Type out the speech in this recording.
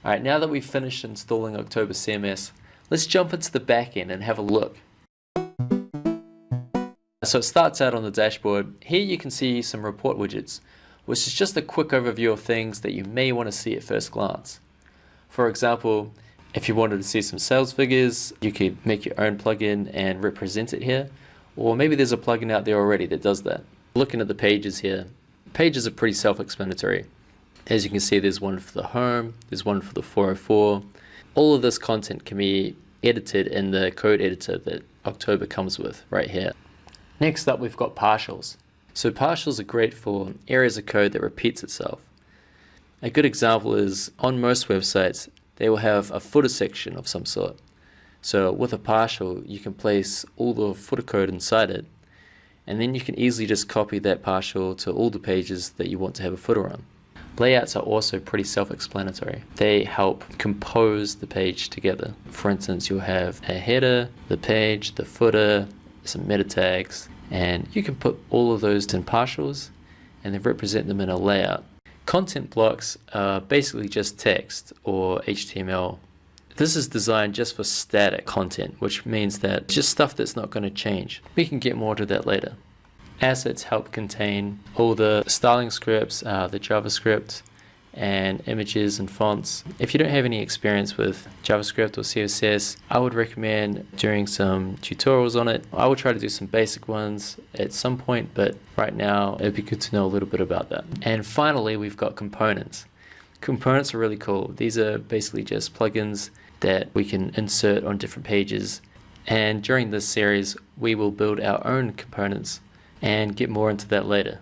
Alright, now that we've finished installing OctoberCMS, let's jump into the backend and have a look. So it starts out on the dashboard. Here you can see some report widgets, which is just a quick overview of things that you may want to see at first glance. For example, if you wanted to see some sales figures, you could make your own plugin and represent it here, or maybe there's a plugin out there already that does that. Looking at the pages here, pages are pretty self-explanatory. As you can see, there's one for the home, there's one for the 404. All of this content can be edited in the code editor that October comes with right here. Next up, we've got partials. So partials are great for areas of code that repeats itself. A good example is on most websites, they will have a footer section of some sort. So with a partial, you can place all the footer code inside it, and then you can easily just copy that partial to all the pages that you want to have a footer on. Layouts are also pretty self-explanatory. They help compose the page together. For instance, you'll have a header, the page, the footer, some meta tags, and you can put all of those in partials and then represent them in a layout. Content blocks are basically just text or HTML. This is designed just for static content, which means that it's just stuff that's not going to change. We can get more to that later. Assets help contain all the styling scripts, the JavaScript, and images and fonts. If you don't have any experience with JavaScript or CSS, I would recommend doing some tutorials on it. I will try to do some basic ones at some point, but right now it'd be good to know a little bit about that. And finally, we've got components. Components are really cool. These are basically just plugins that we can insert on different pages. And during this series, we will build our own components and get more into that later.